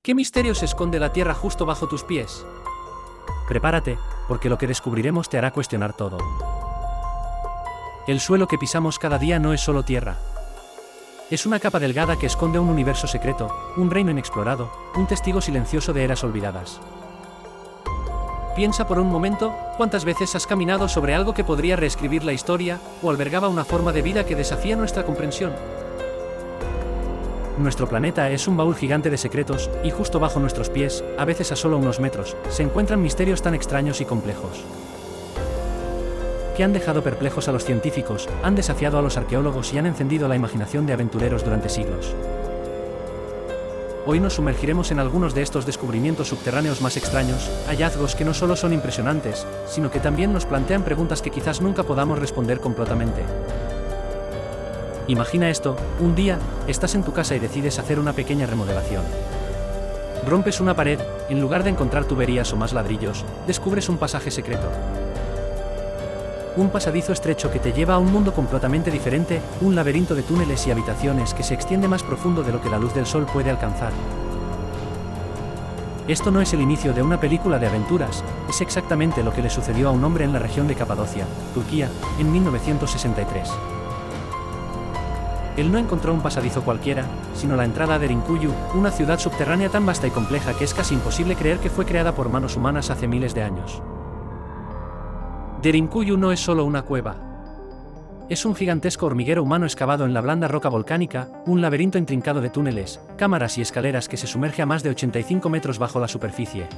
¿Qué misterio se esconde la Tierra justo bajo tus pies? Prepárate, porque lo que descubriremos te hará cuestionar todo. El suelo que pisamos cada día no es solo tierra. Es una capa delgada que esconde un universo secreto, un reino inexplorado, un testigo silencioso de eras olvidadas. Piensa por un momento, ¿cuántas veces has caminado sobre algo que podría reescribir la historia, o albergaba una forma de vida que desafía nuestra comprensión? Nuestro planeta es un baúl gigante de secretos, y justo bajo nuestros pies, a veces a solo unos metros, se encuentran misterios tan extraños y complejos que han dejado perplejos a los científicos, han desafiado a los arqueólogos y han encendido la imaginación de aventureros durante siglos. Hoy nos sumergiremos en algunos de estos descubrimientos subterráneos más extraños, hallazgos que no solo son impresionantes, sino que también nos plantean preguntas que quizás nunca podamos responder completamente. Imagina esto: un día, estás en tu casa y decides hacer una pequeña remodelación. Rompes una pared, en lugar de encontrar tuberías o más ladrillos, descubres un pasaje secreto. Un pasadizo estrecho que te lleva a un mundo completamente diferente, un laberinto de túneles y habitaciones que se extiende más profundo de lo que la luz del sol puede alcanzar. Esto no es el inicio de una película de aventuras, es exactamente lo que le sucedió a un hombre en la región de Capadocia, Turquía, en 1963. Él no encontró un pasadizo cualquiera, sino la entrada a Derinkuyu, una ciudad subterránea tan vasta y compleja que es casi imposible creer que fue creada por manos humanas hace miles de años. Derinkuyu no es solo una cueva. Es un gigantesco hormiguero humano excavado en la blanda roca volcánica, un laberinto intrincado de túneles, cámaras y escaleras que se sumerge a más de 85 metros bajo la superficie.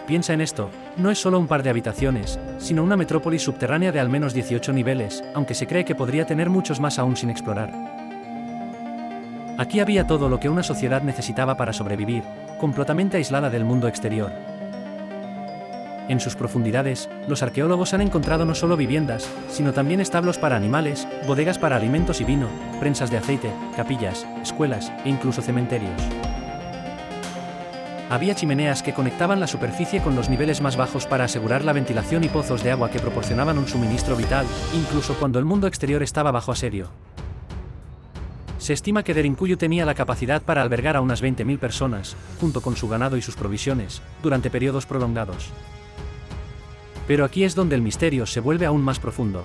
Piensa en esto, no es solo un par de habitaciones, sino una metrópolis subterránea de al menos 18 niveles, aunque se cree que podría tener muchos más aún sin explorar. Aquí había todo lo que una sociedad necesitaba para sobrevivir, completamente aislada del mundo exterior. En sus profundidades, los arqueólogos han encontrado no solo viviendas, sino también establos para animales, bodegas para alimentos y vino, prensas de aceite, capillas, escuelas e incluso cementerios. Había chimeneas que conectaban la superficie con los niveles más bajos para asegurar la ventilación y pozos de agua que proporcionaban un suministro vital, incluso cuando el mundo exterior estaba bajo asedio. Se estima que Derinkuyu tenía la capacidad para albergar a unas 20.000 personas, junto con su ganado y sus provisiones, durante periodos prolongados. Pero aquí es donde el misterio se vuelve aún más profundo.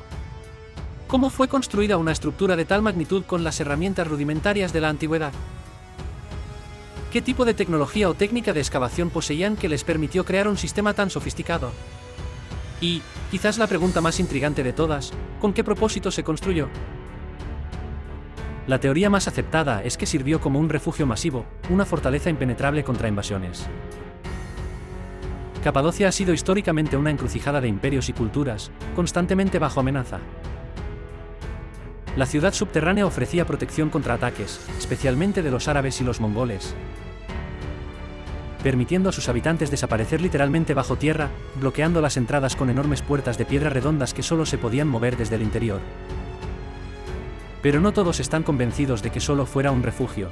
¿Cómo fue construida una estructura de tal magnitud con las herramientas rudimentarias de la antigüedad? ¿Qué tipo de tecnología o técnica de excavación poseían que les permitió crear un sistema tan sofisticado? Y, quizás la pregunta más intrigante de todas, ¿con qué propósito se construyó? La teoría más aceptada es que sirvió como un refugio masivo, una fortaleza impenetrable contra invasiones. Capadocia ha sido históricamente una encrucijada de imperios y culturas, constantemente bajo amenaza. La ciudad subterránea ofrecía protección contra ataques, especialmente de los árabes y los mongoles, permitiendo a sus habitantes desaparecer literalmente bajo tierra, bloqueando las entradas con enormes puertas de piedra redondas que solo se podían mover desde el interior. Pero no todos están convencidos de que solo fuera un refugio.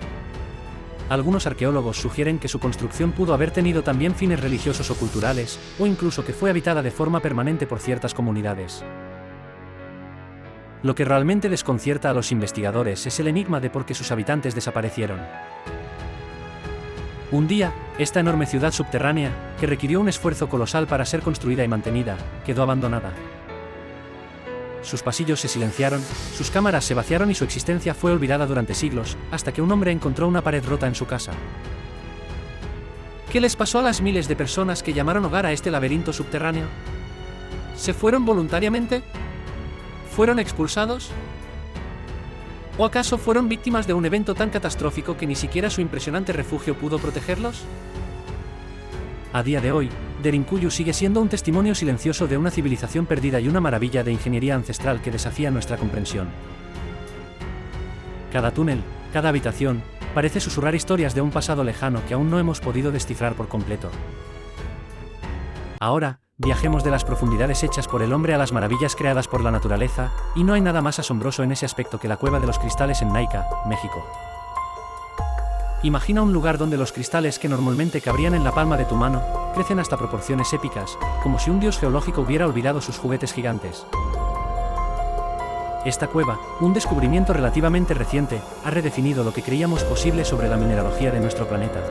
Algunos arqueólogos sugieren que su construcción pudo haber tenido también fines religiosos o culturales, o incluso que fue habitada de forma permanente por ciertas comunidades. Lo que realmente desconcierta a los investigadores es el enigma de por qué sus habitantes desaparecieron. Un día, esta enorme ciudad subterránea, que requirió un esfuerzo colosal para ser construida y mantenida, quedó abandonada. Sus pasillos se silenciaron, sus cámaras se vaciaron y su existencia fue olvidada durante siglos, hasta que un hombre encontró una pared rota en su casa. ¿Qué les pasó a las miles de personas que llamaron hogar a este laberinto subterráneo? ¿Se fueron voluntariamente? ¿Fueron expulsados? ¿O acaso fueron víctimas de un evento tan catastrófico que ni siquiera su impresionante refugio pudo protegerlos? A día de hoy, Derinkuyu sigue siendo un testimonio silencioso de una civilización perdida y una maravilla de ingeniería ancestral que desafía nuestra comprensión. Cada túnel, cada habitación, parece susurrar historias de un pasado lejano que aún no hemos podido descifrar por completo. Ahora, viajemos de las profundidades hechas por el hombre a las maravillas creadas por la naturaleza, y no hay nada más asombroso en ese aspecto que la Cueva de los Cristales en Naica, México. Imagina un lugar donde los cristales que normalmente cabrían en la palma de tu mano, crecen hasta proporciones épicas, como si un dios geológico hubiera olvidado sus juguetes gigantes. Esta cueva, un descubrimiento relativamente reciente, ha redefinido lo que creíamos posible sobre la mineralogía de nuestro planeta.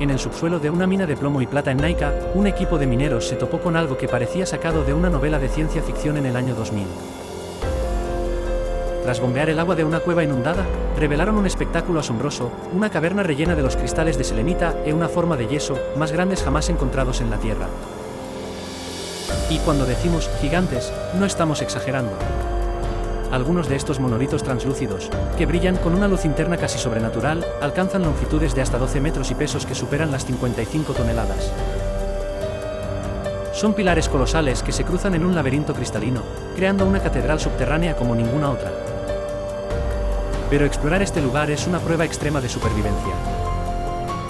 En el subsuelo de una mina de plomo y plata en Naika, un equipo de mineros se topó con algo que parecía sacado de una novela de ciencia ficción en el año 2000. Tras bombear el agua de una cueva inundada, revelaron un espectáculo asombroso, una caverna rellena de los cristales de selenita e una forma de yeso, más grandes jamás encontrados en la Tierra. Y cuando decimos gigantes, no estamos exagerando. Algunos de estos monolitos translúcidos, que brillan con una luz interna casi sobrenatural, alcanzan longitudes de hasta 12 metros y pesos que superan las 55 toneladas. Son pilares colosales que se cruzan en un laberinto cristalino, creando una catedral subterránea como ninguna otra. Pero explorar este lugar es una prueba extrema de supervivencia.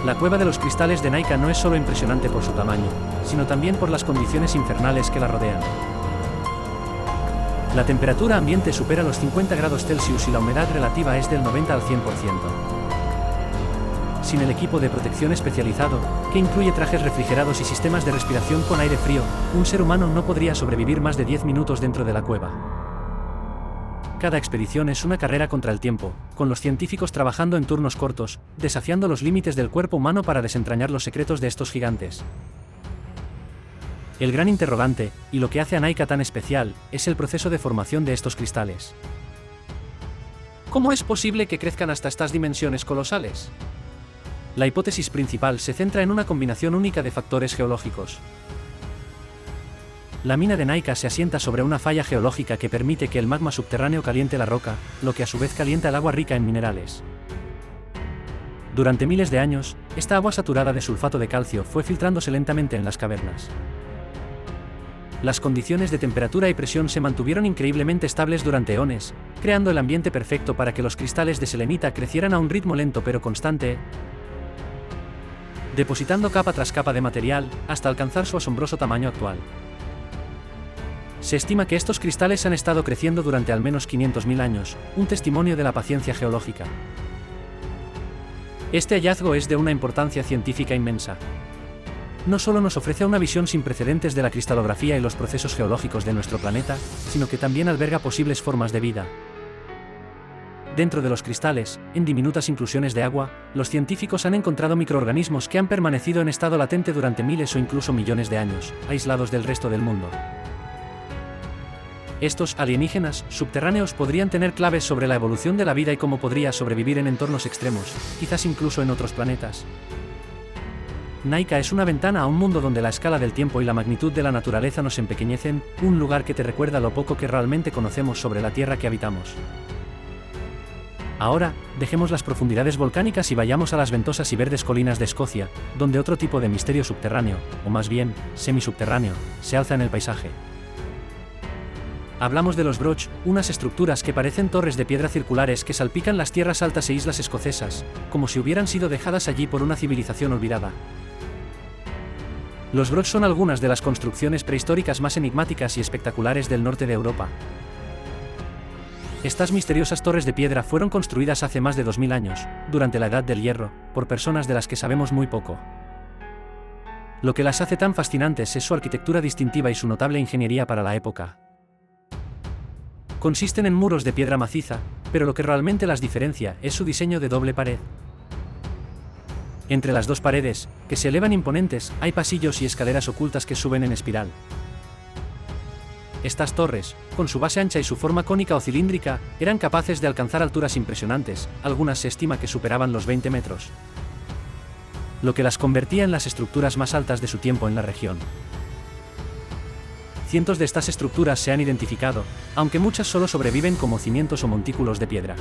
La cueva de los cristales de Naika no es solo impresionante por su tamaño, sino también por las condiciones infernales que la rodean. La temperatura ambiente supera los 50 grados Celsius y la humedad relativa es del 90 al 100%. Sin el equipo de protección especializado, que incluye trajes refrigerados y sistemas de respiración con aire frío, un ser humano no podría sobrevivir más de 10 minutos dentro de la cueva. Cada expedición es una carrera contra el tiempo, con los científicos trabajando en turnos cortos, desafiando los límites del cuerpo humano para desentrañar los secretos de estos gigantes. El gran interrogante, y lo que hace a Naika tan especial, es el proceso de formación de estos cristales. ¿Cómo es posible que crezcan hasta estas dimensiones colosales? La hipótesis principal se centra en una combinación única de factores geológicos. La mina de Naika se asienta sobre una falla geológica que permite que el magma subterráneo caliente la roca, lo que a su vez calienta el agua rica en minerales. Durante miles de años, esta agua saturada de sulfato de calcio fue filtrándose lentamente en las cavernas. Las condiciones de temperatura y presión se mantuvieron increíblemente estables durante eones, creando el ambiente perfecto para que los cristales de selenita crecieran a un ritmo lento pero constante, depositando capa tras capa de material, hasta alcanzar su asombroso tamaño actual. Se estima que estos cristales han estado creciendo durante al menos 500.000 años, un testimonio de la paciencia geológica. Este hallazgo es de una importancia científica inmensa. No solo nos ofrece una visión sin precedentes de la cristalografía y los procesos geológicos de nuestro planeta, sino que también alberga posibles formas de vida. Dentro de los cristales, en diminutas inclusiones de agua, los científicos han encontrado microorganismos que han permanecido en estado latente durante miles o incluso millones de años, aislados del resto del mundo. Estos alienígenas subterráneos podrían tener claves sobre la evolución de la vida y cómo podría sobrevivir en entornos extremos, quizás incluso en otros planetas. Naika es una ventana a un mundo donde la escala del tiempo y la magnitud de la naturaleza nos empequeñecen, un lugar que te recuerda lo poco que realmente conocemos sobre la Tierra que habitamos. Ahora, dejemos las profundidades volcánicas y vayamos a las ventosas y verdes colinas de Escocia, donde otro tipo de misterio subterráneo, o más bien, semisubterráneo, se alza en el paisaje. Hablamos de los Broch, unas estructuras que parecen torres de piedra circulares que salpican las tierras altas e islas escocesas, como si hubieran sido dejadas allí por una civilización olvidada. Los Broch son algunas de las construcciones prehistóricas más enigmáticas y espectaculares del norte de Europa. Estas misteriosas torres de piedra fueron construidas hace más de 2000 años, durante la Edad del Hierro, por personas de las que sabemos muy poco. Lo que las hace tan fascinantes es su arquitectura distintiva y su notable ingeniería para la época. Consisten en muros de piedra maciza, pero lo que realmente las diferencia es su diseño de doble pared. Entre las dos paredes, que se elevan imponentes, hay pasillos y escaleras ocultas que suben en espiral. Estas torres, con su base ancha y su forma cónica o cilíndrica, eran capaces de alcanzar alturas impresionantes, algunas se estima que superaban los 20 metros. Lo que las convertía en las estructuras más altas de su tiempo en la región. Cientos de estas estructuras se han identificado, aunque muchas solo sobreviven como cimientos o montículos de piedra.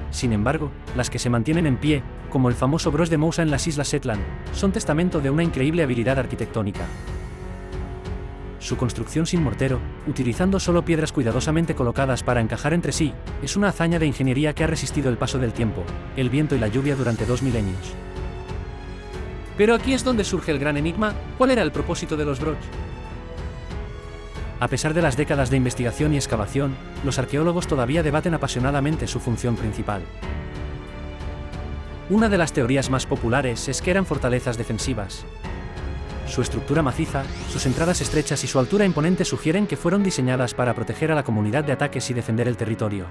Sin embargo, las que se mantienen en pie, como el famoso Broch de Mousa en las Islas Shetland, son testamento de una increíble habilidad arquitectónica. Su construcción sin mortero, utilizando solo piedras cuidadosamente colocadas para encajar entre sí, es una hazaña de ingeniería que ha resistido el paso del tiempo, el viento y la lluvia durante 2 milenios. Pero aquí es donde surge el gran enigma: ¿cuál era el propósito de los Broch? A pesar de las décadas de investigación y excavación, los arqueólogos todavía debaten apasionadamente su función principal. Una de las teorías más populares es que eran fortalezas defensivas. Su estructura maciza, sus entradas estrechas y su altura imponente sugieren que fueron diseñadas para proteger a la comunidad de ataques y defender el territorio.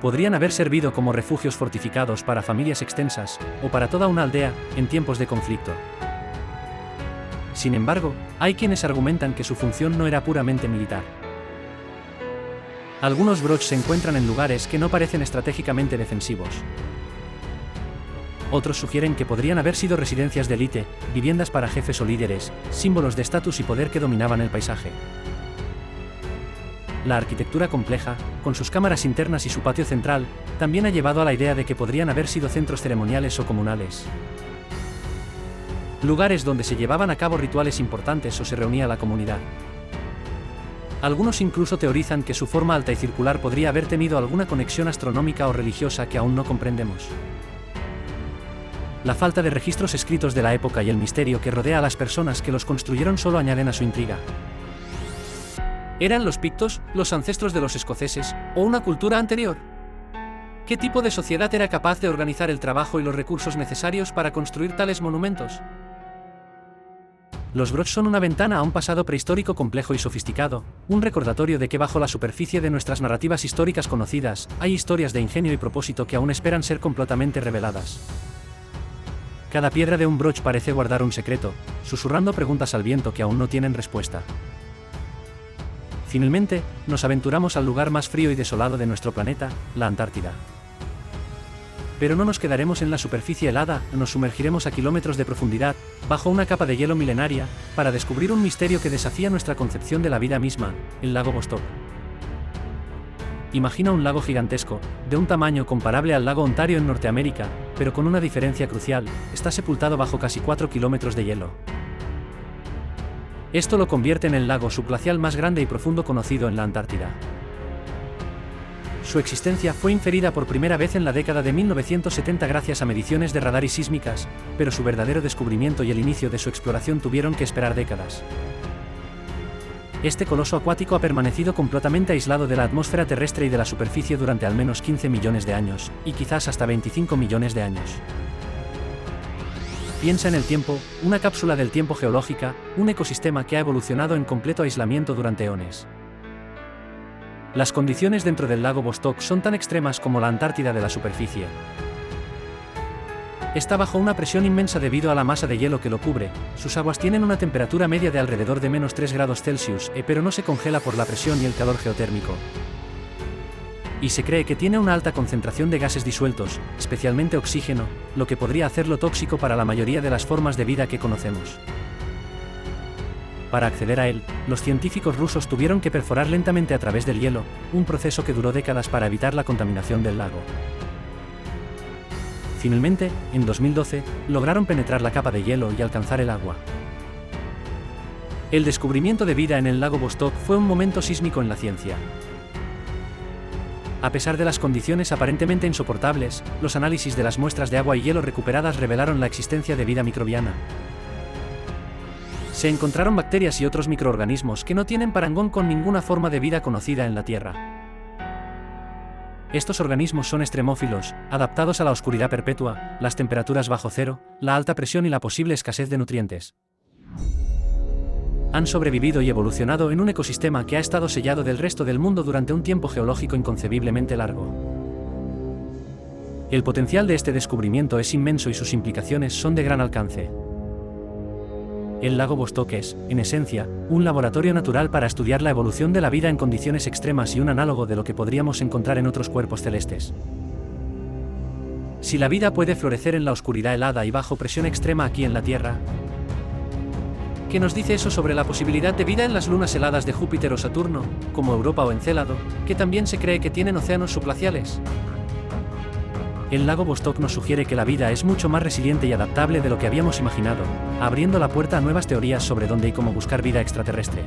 Podrían haber servido como refugios fortificados para familias extensas, o para toda una aldea, en tiempos de conflicto. Sin embargo, hay quienes argumentan que su función no era puramente militar. Algunos broch se encuentran en lugares que no parecen estratégicamente defensivos. Otros sugieren que podrían haber sido residencias de élite, viviendas para jefes o líderes, símbolos de estatus y poder que dominaban el paisaje. La arquitectura compleja, con sus cámaras internas y su patio central, también ha llevado a la idea de que podrían haber sido centros ceremoniales o comunales. Lugares donde se llevaban a cabo rituales importantes o se reunía la comunidad. Algunos incluso teorizan que su forma alta y circular podría haber tenido alguna conexión astronómica o religiosa que aún no comprendemos. La falta de registros escritos de la época y el misterio que rodea a las personas que los construyeron solo añaden a su intriga. ¿Eran los pictos, los ancestros de los escoceses, o una cultura anterior? ¿Qué tipo de sociedad era capaz de organizar el trabajo y los recursos necesarios para construir tales monumentos? Los broch son una ventana a un pasado prehistórico complejo y sofisticado, un recordatorio de que bajo la superficie de nuestras narrativas históricas conocidas, hay historias de ingenio y propósito que aún esperan ser completamente reveladas. Cada piedra de un broch parece guardar un secreto, susurrando preguntas al viento que aún no tienen respuesta. Finalmente, nos aventuramos al lugar más frío y desolado de nuestro planeta, la Antártida. Pero no nos quedaremos en la superficie helada, nos sumergiremos a kilómetros de profundidad, bajo una capa de hielo milenaria, para descubrir un misterio que desafía nuestra concepción de la vida misma, el lago Vostok. Imagina un lago gigantesco, de un tamaño comparable al lago Ontario en Norteamérica, pero con una diferencia crucial: está sepultado bajo casi 4 kilómetros de hielo. Esto lo convierte en el lago subglacial más grande y profundo conocido en la Antártida. Su existencia fue inferida por primera vez en la década de 1970 gracias a mediciones de radar y sísmicas, pero su verdadero descubrimiento y el inicio de su exploración tuvieron que esperar décadas. Este coloso acuático ha permanecido completamente aislado de la atmósfera terrestre y de la superficie durante al menos 15 millones de años, y quizás hasta 25 millones de años. Piensa en el tiempo, una cápsula del tiempo geológica, un ecosistema que ha evolucionado en completo aislamiento durante eones. Las condiciones dentro del lago Vostok son tan extremas como la Antártida de la superficie. Está bajo una presión inmensa debido a la masa de hielo que lo cubre, sus aguas tienen una temperatura media de alrededor de menos 3 grados Celsius, pero no se congela por la presión y el calor geotérmico. Y se cree que tiene una alta concentración de gases disueltos, especialmente oxígeno, lo que podría hacerlo tóxico para la mayoría de las formas de vida que conocemos. Para acceder a él, los científicos rusos tuvieron que perforar lentamente a través del hielo, un proceso que duró décadas para evitar la contaminación del lago. Finalmente, en 2012, lograron penetrar la capa de hielo y alcanzar el agua. El descubrimiento de vida en el lago Vostok fue un momento sísmico en la ciencia. A pesar de las condiciones aparentemente insoportables, los análisis de las muestras de agua y hielo recuperadas revelaron la existencia de vida microbiana. Se encontraron bacterias y otros microorganismos que no tienen parangón con ninguna forma de vida conocida en la Tierra. Estos organismos son extremófilos, adaptados a la oscuridad perpetua, las temperaturas bajo cero, la alta presión y la posible escasez de nutrientes. Han sobrevivido y evolucionado en un ecosistema que ha estado sellado del resto del mundo durante un tiempo geológico inconcebiblemente largo. El potencial de este descubrimiento es inmenso y sus implicaciones son de gran alcance. El lago Vostok es, en esencia, un laboratorio natural para estudiar la evolución de la vida en condiciones extremas y un análogo de lo que podríamos encontrar en otros cuerpos celestes. Si la vida puede florecer en la oscuridad helada y bajo presión extrema aquí en la Tierra, ¿qué nos dice eso sobre la posibilidad de vida en las lunas heladas de Júpiter o Saturno, como Europa o Encélado, que también se cree que tienen océanos subglaciales? El lago Vostok nos sugiere que la vida es mucho más resiliente y adaptable de lo que habíamos imaginado, abriendo la puerta a nuevas teorías sobre dónde y cómo buscar vida extraterrestre.